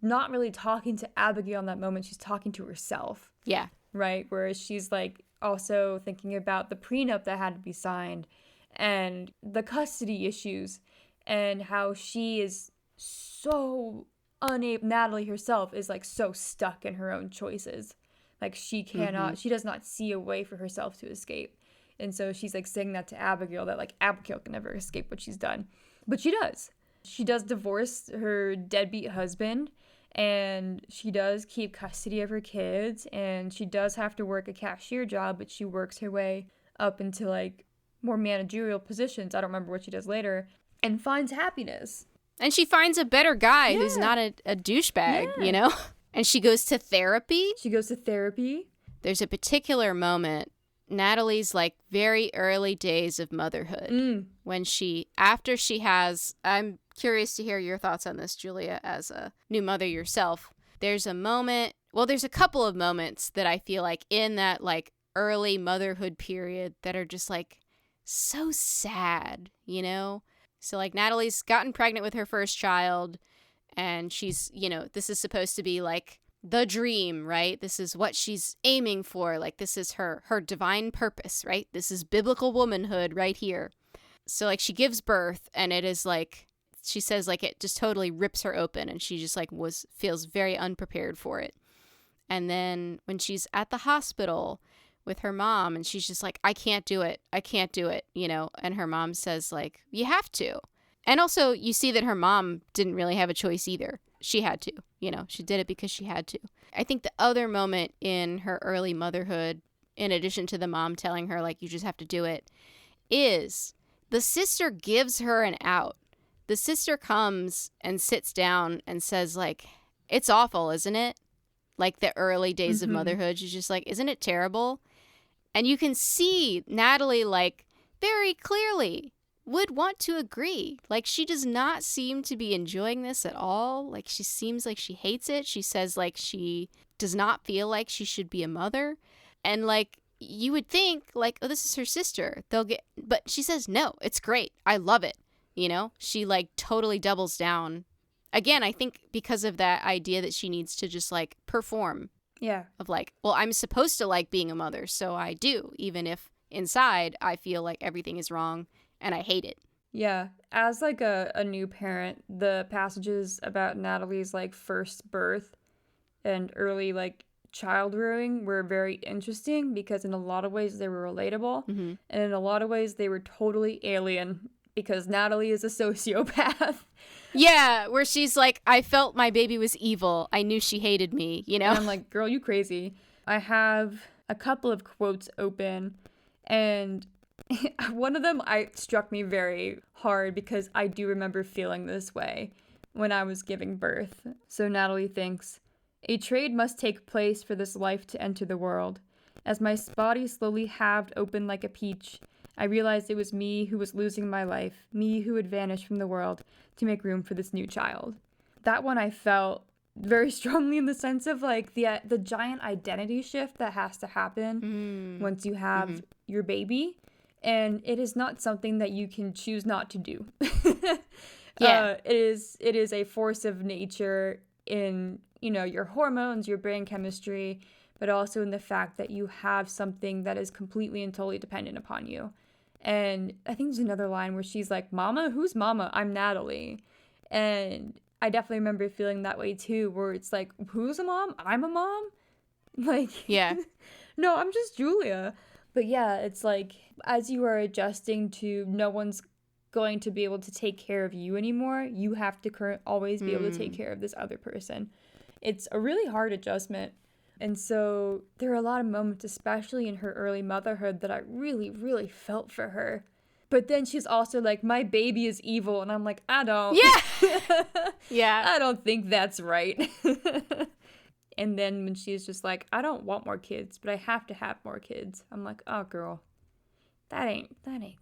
S2: not really talking to Abigail in that moment. She's talking to herself.
S1: Yeah.
S2: Right? Whereas she's, like, also thinking about the prenup that had to be signed and the custody issues and how she is so unable. Natalie herself is, like, so stuck in her own choices. Like, she cannot, she does not see a way for herself to escape. And so she's, like, saying that to Abigail, that, like, Abigail can never escape what she's done. But she does. She does divorce her deadbeat husband, and she does keep custody of her kids, and she does have to work a cashier job, but she works her way up into, like, more managerial positions. I don't remember what she does later, and finds happiness.
S1: And she finds a better guy who's not a douchebag, And she goes to therapy. There's a particular moment, Natalie's, like, very early days of motherhood, when after she has, I'm curious to hear your thoughts on this, Julia, as a new mother yourself. There's a couple of moments that I feel like in that, like, early motherhood period that are just, like, so sad, So, like, Natalie's gotten pregnant with her first child, and she's, this is supposed to be, like, the dream, right? This is what she's aiming for. Like, this is her divine purpose, right? This is biblical womanhood right here. So, like, she gives birth, and it is, like, she says, like, it just totally rips her open, and she just, like, feels very unprepared for it. And then when she's at the hospital with her mom, and she's just like, I can't do it, and her mom says, like, you have to. And also, you see that her mom didn't really have a choice either. She had to, she did it because she had to. I think the other moment in her early motherhood, in addition to the mom telling her, like, you just have to do it, is the sister gives her an out. The sister comes and sits down and says, like, it's awful, isn't it? Like, the early days of motherhood. She's just like, isn't it terrible? And you can see Natalie, like, very clearly would want to agree. Like, she does not seem to be enjoying this at all. Like, she seems like she hates it. She says, like, she does not feel like she should be a mother. And, like, you would think, like, oh, this is her sister. But she says, no, it's great. I love it. She, like, totally doubles down. Again, I think because of that idea that she needs to just, like, perform.
S2: Yeah.
S1: Of, like, well, I'm supposed to like being a mother, so I do, even if inside I feel like everything is wrong and I hate it,
S2: Yeah, as like a new parent, the passages about Natalie's like first birth and early like child rearing were very interesting because in a lot of ways they were relatable, and in a lot of ways they were totally alien because Natalie is a sociopath.
S1: Yeah, where she's like, I felt my baby was evil. I knew she hated me, you know?
S2: And I'm like, girl, you crazy. I have a couple of quotes open, and one of them struck me very hard because I do remember feeling this way when I was giving birth. So Natalie thinks, a trade must take place for this life to enter the world. As my body slowly halved open like a peach, I realized it was me who was losing my life, me who had vanished from the world to make room for this new child. That one I felt very strongly in the sense of like the giant identity shift that has to happen once you have your baby, and it is not something that you can choose not to do.
S1: Yeah.
S2: It is a force of nature in, you know, your hormones, your brain chemistry, but also in the fact that you have something that is completely and totally dependent upon you. And I think there's another line where she's like, Mama? Who's Mama? I'm Natalie. And I definitely remember feeling that way too, where it's like, who's a mom? I'm a mom? Like,
S1: Yeah.
S2: no, I'm just Julia. But yeah, it's like, as you are adjusting to no one's going to be able to take care of you anymore, you have to always be able to take care of this other person. It's a really hard adjustment. And so there are a lot of moments, especially in her early motherhood, that I really, really felt for her. But then she's also like, my baby is evil. And I'm like, I don't.
S1: Yeah. Yeah.
S2: I don't think that's right. And then when she's just like, I don't want more kids, but I have to have more kids. I'm like, oh, girl, that ain't right.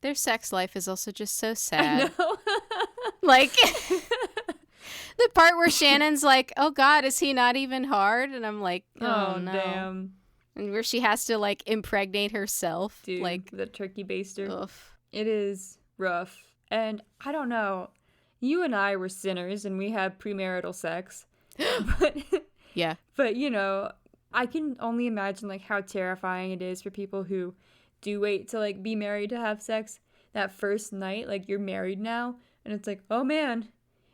S1: Their sex life is also just so sad.
S2: I know.
S1: Like, the part where Shannon's like, oh God, is he not even hard? And I'm like, oh no.
S2: Damn.
S1: And where she has to like impregnate herself.
S2: Dude,
S1: like
S2: the turkey baster.
S1: Oof.
S2: It is rough. And I don't know. You and I were sinners and we had premarital sex. But
S1: yeah.
S2: But, you know, I can only imagine like how terrifying it is for people who do wait to like be married to have sex. That first night, like you're married now, and it's like, oh man,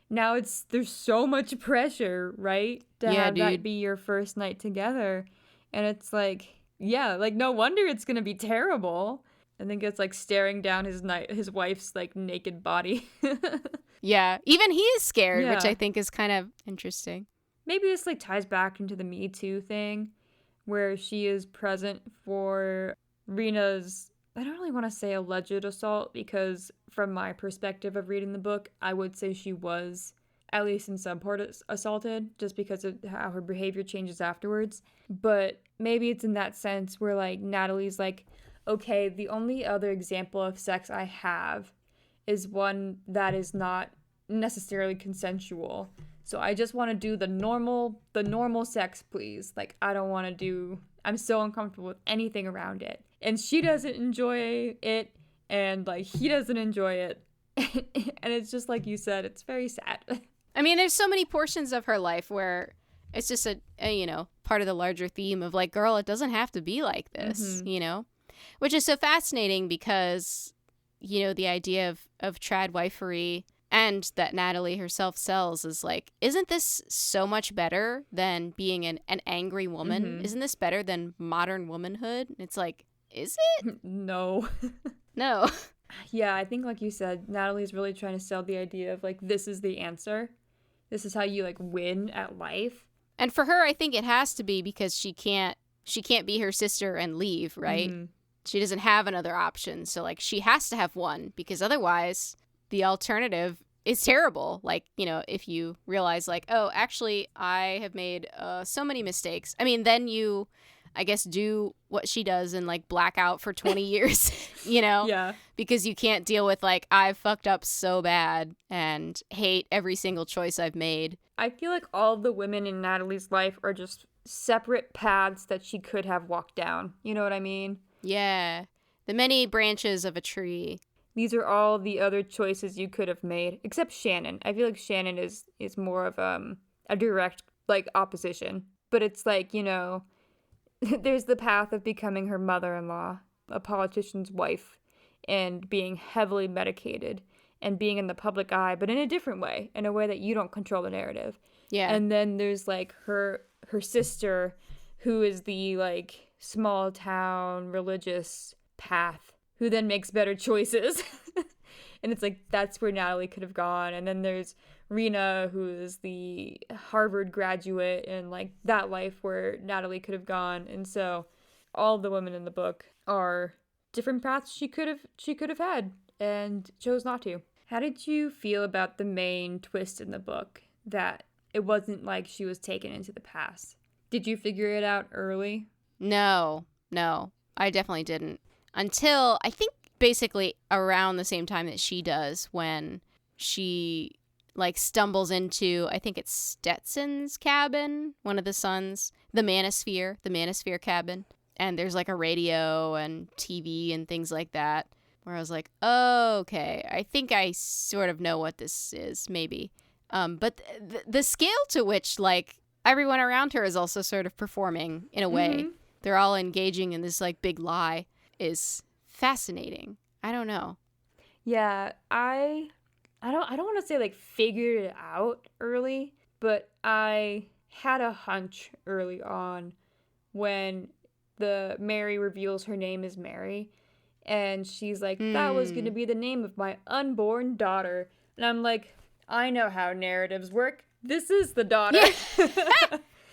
S2: now there's so much pressure, right? To have that be your first night together. And it's like, yeah, like no wonder it's gonna be terrible. And then gets like staring down his wife's like naked body.
S1: Yeah, even he is scared,
S2: Yeah.
S1: which I think is kind of interesting.
S2: Maybe this like ties back into the Me Too thing, where she is present for Rena's, I don't really want to say alleged assault, because from my perspective of reading the book, I would say she was, at least in some part, assaulted, just because of how her behavior changes afterwards. But maybe it's in that sense where like Natalie's like, okay, the only other example of sex I have is one that is not necessarily consensual. So I just want to do the normal sex, please. Like, I'm so uncomfortable with anything around it. And she doesn't enjoy it, and like he doesn't enjoy it. And it's just like you said, it's very sad.
S1: I mean, there's so many portions of her life where it's just a you know, part of the larger theme of like, girl, it doesn't have to be like this, you know? Which is so fascinating because, you know, the idea of tradwifery and that Natalie herself sells is like, isn't this so much better than being an angry woman? Isn't this better than modern womanhood? It's like, is it?
S2: No.
S1: No.
S2: Yeah, I think like you said, Natalie's really trying to sell the idea of like, this is the answer. This is how you like win at life.
S1: And for her, I think it has to be because she can't be her sister and leave, right? She doesn't have another option. So like she has to have one because otherwise the alternative is terrible. Like, you know, if you realize like, oh, actually I have made so many mistakes. I mean, then you, I guess, do what she does and like black out for 20 years, you know?
S2: Yeah.
S1: Because you can't deal with like, I've fucked up so bad and hate every single choice I've made.
S2: I feel like all the women in Natalie's life are just separate paths that she could have walked down. You know what I mean?
S1: Yeah. The many branches of a tree.
S2: These are all the other choices you could have made, except Shannon. I feel like Shannon is more of a direct like opposition. But it's like, you know, there's the path of becoming her mother-in-law, a politician's wife, and being heavily medicated and being in the public eye, but in a different way, in a way that you don't control the narrative.
S1: Yeah.
S2: And then there's like her sister, who is the like small town religious path, who then makes better choices. And it's like, that's where Natalie could have gone. And then there's Rena, who is the Harvard graduate, and like that life where Natalie could have gone. And so all the women in the book are different paths she could have had and chose not to. How did you feel about the main twist in the book, that it wasn't like she was taken into the past? Did you figure it out early?
S1: No, I definitely didn't. Until, I think, basically around the same time that she does, when she, like, stumbles into, I think it's Stetson's cabin, one of the sons, the Manosphere cabin. And there's, like, a radio and TV and things like that, where I was like, oh, okay, I think I sort of know what this is, maybe. But the scale to which, like, everyone around her is also sort of performing in a way. Mm-hmm. They're all engaging in this, like, big lie is fascinating. I don't know.
S2: Yeah, I don't want to say, like, figured it out early, but I had a hunch early on when the Mary reveals her name is Mary, and she's like, that was going to be the name of my unborn daughter. And I'm like, I know how narratives work. This is the daughter.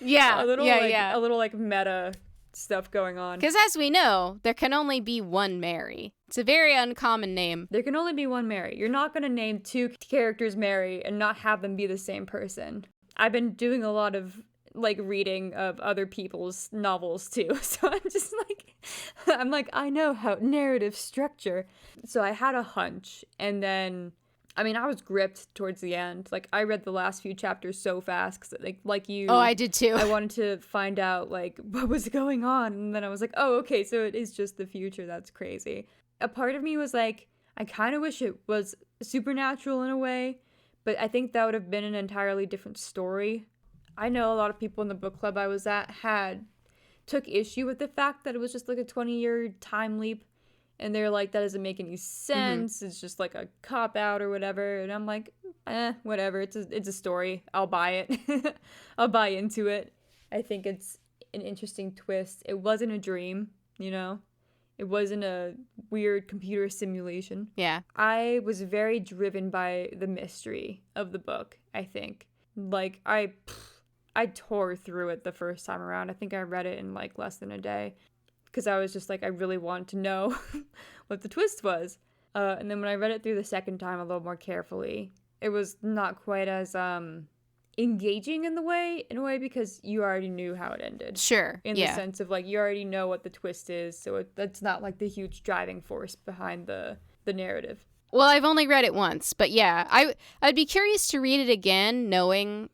S1: Yeah.
S2: A little like meta stuff going on.
S1: Because as we know, there can only be one Mary. It's a very uncommon name.
S2: There can only be one Mary. You're not going to name two characters Mary and not have them be the same person. I've been doing a lot of like reading of other people's novels too. So I'm like, I know how narrative structure. So I had a hunch, and then I mean, I was gripped towards the end. Like, I read the last few chapters so fast, because, like you...
S1: Oh, I did too.
S2: I wanted to find out, like, what was going on. And then I was like, oh, okay, so it is just the future. That's crazy. A part of me was like, I kind of wish it was supernatural in a way, but I think that would have been an entirely different story. I know a lot of people in the book club I was at took issue with the fact that it was just, like, a 20-year time leap. And they're like, that doesn't make any sense. Mm-hmm. It's just like a cop-out or whatever. And I'm like, whatever. It's a story. I'll buy it. I'll buy into it. I think it's an interesting twist. It wasn't a dream, you know? It wasn't a weird computer simulation.
S1: Yeah.
S2: I was very driven by the mystery of the book, I think. Like, I tore through it the first time around. I think I read it in, like, less than a day. Because I was just like, I really wanted to know what the twist was. And then when I read it through the second time a little more carefully, it was not quite as engaging in a way, because you already knew how it ended.
S1: Sure.
S2: In the sense of, like, you already know what the twist is, so that's not, like, the huge driving force behind the narrative.
S1: Well, I've only read it once, but yeah, I'd be curious to read it again, knowing,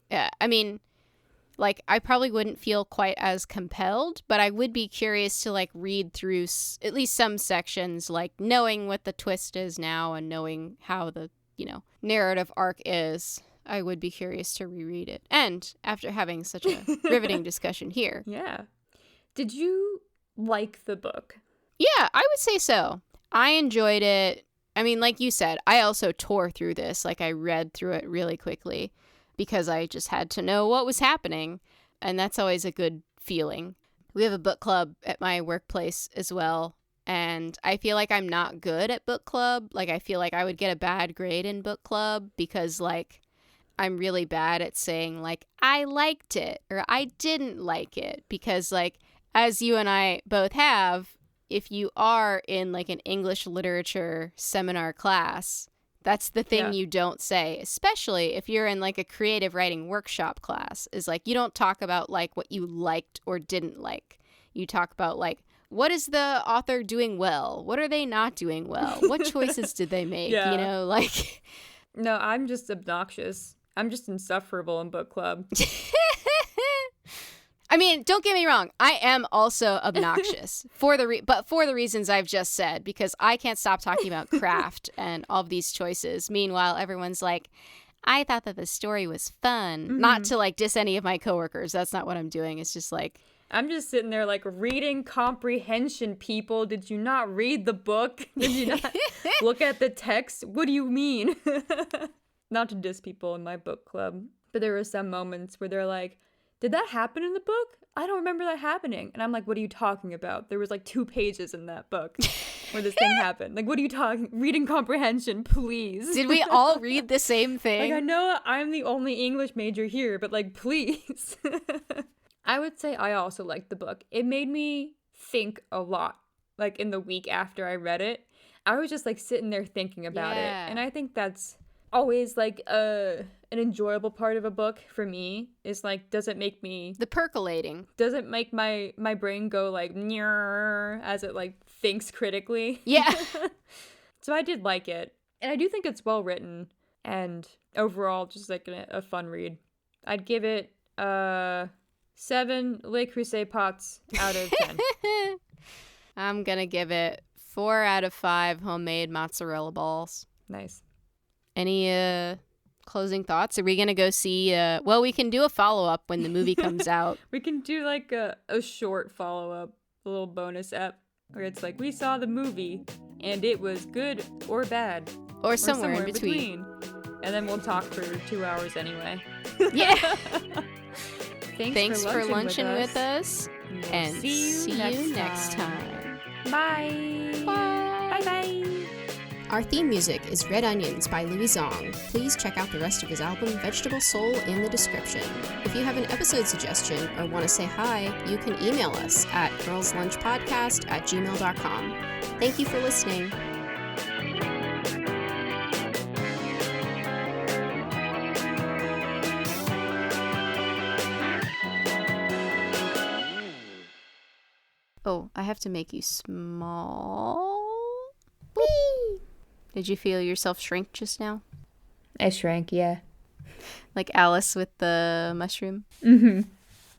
S1: like, I probably wouldn't feel quite as compelled, but I would be curious to, like, read through at least some sections, like, knowing what the twist is now and knowing how the, narrative arc is. I would be curious to reread it. And after having such a riveting discussion here.
S2: Yeah. Did you like the book?
S1: Yeah, I would say so. I enjoyed it. I mean, like you said, I also tore through this. Like, I read through it really quickly, because I just had to know what was happening, and that's always a good feeling. We have a book club at my workplace as well, and I feel like I'm not good at book club. Like, I feel like I would get a bad grade in book club because, like, I'm really bad at saying, like, I liked it or I didn't like it, because, like, as you and I both have, if you are in, like, an English literature seminar class, that's the thing you don't say, especially if you're in, like, a creative writing workshop class, is, like, you don't talk about, like, what you liked or didn't like. You talk about, like, what is the author doing well? What are they not doing well? What choices did they make?
S2: Yeah.
S1: Like...
S2: No, I'm just obnoxious. I'm just insufferable in book club.
S1: I mean, don't get me wrong. I am also obnoxious for the reasons I've just said, because I can't stop talking about craft and all of these choices. Meanwhile, everyone's like, I thought that the story was fun. Mm-hmm. Not to, like, diss any of my coworkers. That's not what I'm doing. It's just like,
S2: I'm just sitting there like, reading comprehension, people. Did you not read the book? Did you not look at the text? What do you mean? Not to diss people in my book club, but there were some moments where they're like, did that happen in the book? I don't remember that happening. And I'm like, what are you talking about? There was like 2 pages in that book where this thing happened. Like, what are you talking? Reading comprehension, please.
S1: Did we all read the same thing?
S2: Like, I know I'm the only English major here, but like, please. I would say I also liked the book. It made me think a lot. Like, in the week after I read it, I was just like sitting there thinking about it. And I think that's always like an enjoyable part of a book for me, is like, does it make me,
S1: the percolating,
S2: does it make my brain go like as it like thinks critically?
S1: Yeah.
S2: So I did like it, and I do think it's well written, and overall just like a fun read. I'd give it 7 Le Creuset pots out of 10.
S1: I'm gonna give it 4 out of 5 homemade mozzarella balls.
S2: Nice.
S1: Any closing thoughts? Are we gonna go see well, we can do a follow-up when the movie comes out.
S2: We can do like a short follow-up, a little bonus ep, where it's like, we saw the movie and it was good or bad,
S1: or somewhere in between.
S2: And then we'll talk for 2 hours anyway.
S1: Yeah.
S2: Thanks
S1: for lunching with us. And
S2: see you next time. Bye.
S1: Bye.
S2: Bye.
S3: Our theme music is Red Onions by Louis Zong. Please check out the rest of his album Vegetable Soul in the description. If you have an episode suggestion or want to say hi, you can email us at girlslunchpodcast@gmail.com. Thank you for listening.
S1: Oh, I have to make you small. Whee! Did you feel yourself shrink just now?
S2: I shrank, yeah.
S1: Like Alice with the mushroom?
S2: Mm-hmm.